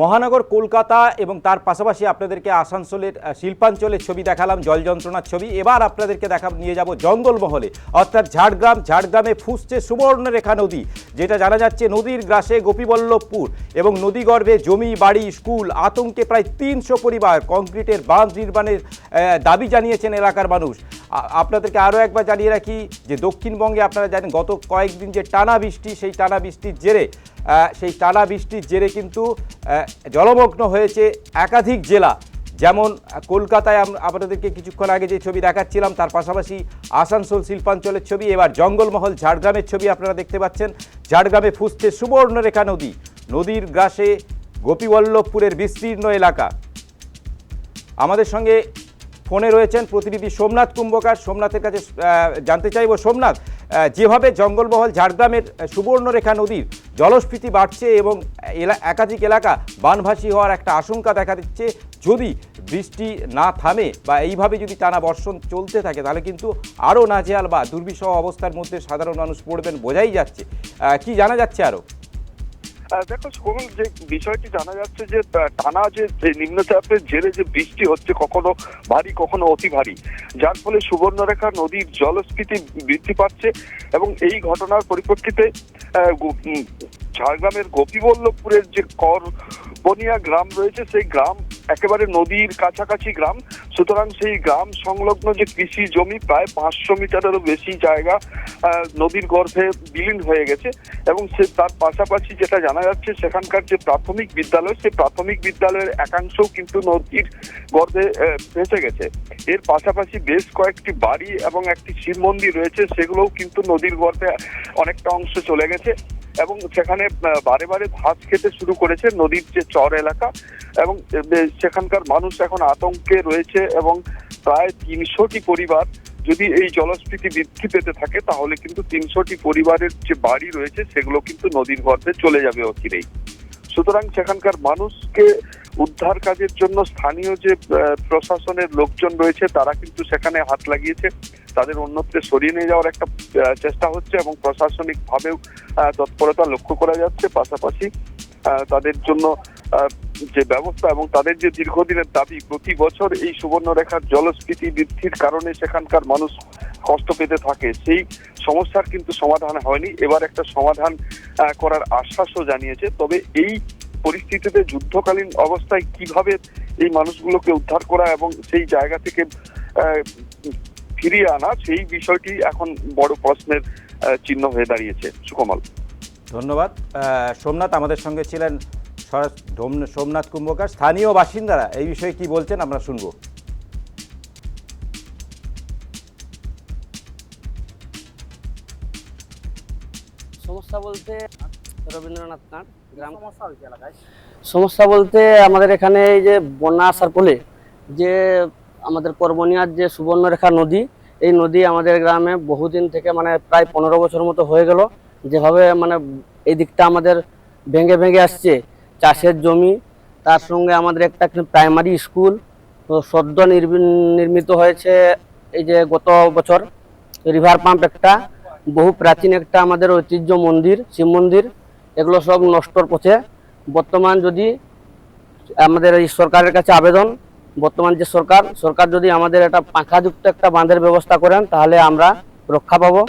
মহানগর কলকাতা এবং তার পাশাপাশি আপনাদেরকে আসানসোলের শিল্পাঞ্চলের ছবি দেখালাম, জল যন্ত্রণার ছবি। এবার আপনাদেরকে নিয়ে যাব জঙ্গলমহলে, অর্থাৎ ঝাড়গ্রামে ফুঁসছে সুবর্ণরেখা নদী। যেটা জানা যাচ্ছে নদীর গ্রাসে গোপীবল্লভপুর এবং নদীগর্ভে জমি, বাড়ি, স্কুল। আতঙ্কে প্রায় 300 পরিবার। কংক্রিটের বাঁধ নির্মাণের দাবি জানিয়েছেন এলাকার মানুষ। আপনাদেরকে আরও একবার জানিয়ে রাখি যে দক্ষিণবঙ্গে আপনারা জানেন গত কয়েকদিন যে টানা বৃষ্টি, সেই টানা বৃষ্টির জেরে কিন্তু জলমগ্ন হয়েছে একাধিক জেলা। যেমন কলকাতায় আপনাদেরকে কিছুক্ষণ আগে যে ছবি দেখাচ্ছিলাম, তার পাশাপাশি আসানসোল শিল্পাঞ্চলের ছবি। এবার জঙ্গলমহল ঝাড়গ্রামের ছবি আপনারা দেখতে পাচ্ছেন। ঝাড়গ্রামে ফুঁসছে সুবর্ণরেখা নদী। নদীর গ্রাসে গোপীবল্লভপুরের বিস্তীর্ণ এলাকা। আমাদের সঙ্গে ফোনে রয়েছেন প্রতিনিধি সোমনাথ কুম্ভকার। সোমনাথের কাছে জানতে চাইব, সোমনাথ, যেভাবে জঙ্গলমহল ঝাড়গ্রামের সুবর্ণরেখা নদীর জলস্ফীতি বাড়ছে এবং একাধিক এলাকা বানভাসী হওয়ার একটা আশঙ্কা দেখা দিচ্ছে, যদি বৃষ্টি না থামে বা এইভাবে যদি টানা বর্ষণ চলতে থাকে, তাহলে কিন্তু আরও নাজেহাল বা দুর্বিষহ অবস্থার মধ্যে সাধারণ মানুষ পড়বেন, বোঝাই যাচ্ছে। কি জানা যাচ্ছে আরও? দেখো সুকমল, যে বিষয়টি জানা যাচ্ছে যে টানা যে নিম্নচাপের জেরে যে বৃষ্টি হচ্ছে, কখনো ভারী কখনো অতি ভারী, যার ফলে সুবর্ণরেখা নদীর জলস্ফীতি বৃদ্ধি পাচ্ছে। এবং এই ঘটনার পরিপ্রেক্ষিতে ঝাড়গ্রামের গোপীবল্লভপুরের যে করবনিয়া গ্রাম রয়েছে, সেই গ্রাম একেবারে নদীর কাছাকাছি গ্রাম। সুতরাং সেই গ্রাম সংলগ্ন যে কৃষি জমি, প্রায় 500 মিটারেরও বেশি জায়গা নদীর গর্ভে বিলীন হয়ে গেছে। এবং তার পাশাপাশি যেটা জানা যাচ্ছে, সেখানকার যে প্রাথমিক বিদ্যালয়, সেই প্রাথমিক বিদ্যালয়ের একাংশও কিন্তু নদীর গর্ভে ভেসে গেছে। এর পাশাপাশি বেশ কয়েকটি বাড়ি এবং একটি শিব মন্দির রয়েছে, সেগুলোও কিন্তু নদীর গর্ভে অনেকটা অংশ চলে গেছে। এবং সেখানে বারে বারে ধাস খেতে শুরু করেছে নদীর যে চর এলাকা। এবং সেখানকার মানুষ এখন আতঙ্কে রয়েছে। এবং প্রায় 300টি পরিবার, যদি এই জলস্ফীতি বৃদ্ধি পেতে থাকে, তাহলে কিন্তু 300টি পরিবারের যে বাড়ি রয়েছে, সেগুলো কিন্তু নদীর গর্ভে চলে যাবে অচিরেই। সুতরাং সেখানকার মানুষকে উদ্ধার কাজের জন্য স্থানীয় যে প্রশাসনের লোকজন রয়েছে, তারা কিন্তু সেখানে হাত লাগিয়েছে। তাদের অন্যত্রে সরিয়ে নিয়ে যাওয়ার একটা চেষ্টা হচ্ছে এবং প্রশাসনিক ভাবেও তৎপরতা লক্ষ্য করা যাচ্ছে। পাশাপাশি তাদের জন্য যে ব্যবস্থা এবং তাদের যে দীর্ঘদিনের দাবি, প্রতি বছর এই সুবর্ণরেখার জলস্ফীতি বৃদ্ধির কারণে সেখানকার মানুষ কষ্ট পেতে থাকে, সেই সমস্যার কিন্তু সমাধান হয়নি। এবার একটা সমাধান করার আশ্বাসও জানিয়েছে। তবে এই পরিস্থিতিতে যুদ্ধকালীন অবস্থায় কিভাবে এই মানুষগুলোকে উদ্ধার করা এবং সেই জায়গা থেকে ফিরিয়ে আনা, সেই বিষয়টি এখন বড় প্রশ্নের চিহ্ন হয়ে দাঁড়িয়েছে। সুকমল, ধন্যবাদ। সোমনাথ আমাদের সঙ্গে ছিলেন, সোমনাথ কুম্ভকার। স্থানীয় বাসিন্দারা এই বিষয়ে কি বলছেন আমরা শুনবো। সমস্যা বলতে রবীন্দ্রনাথ নাথ গ্রাম সমস্যা বলতে আমাদের এখানে এই যে বন্যা আসার ফলে যে আমাদের করবনিয়ার যে সুবর্ণরেখা নদী, এই নদী আমাদের গ্রামে বহুদিন থেকে মানে প্রায় 15 বছর মতো হয়ে গেল, যেভাবে মানে এই দিকটা আমাদের ভেঙে ভেঙে আসছে। চাষের জমি, তার সঙ্গে আমাদের একটা প্রাইমারি স্কুল তো সদ্য নির্মিত হয়েছে এই যে গত বছর। রিভার পাম্প একটা, বহু প্রাচীন একটা আমাদের ঐতিহ্য মন্দির, শিব মন্দির, এগুলো সব নষ্টর পথে। বর্তমান যদি আমাদের এই সরকারের কাছে আবেদন, বর্তমান যে সরকার যদি আমাদের একটা পাখাযুক্ত একটা বাঁধের ব্যবস্থা করেন, তাহলে আমরা রক্ষা পাবো।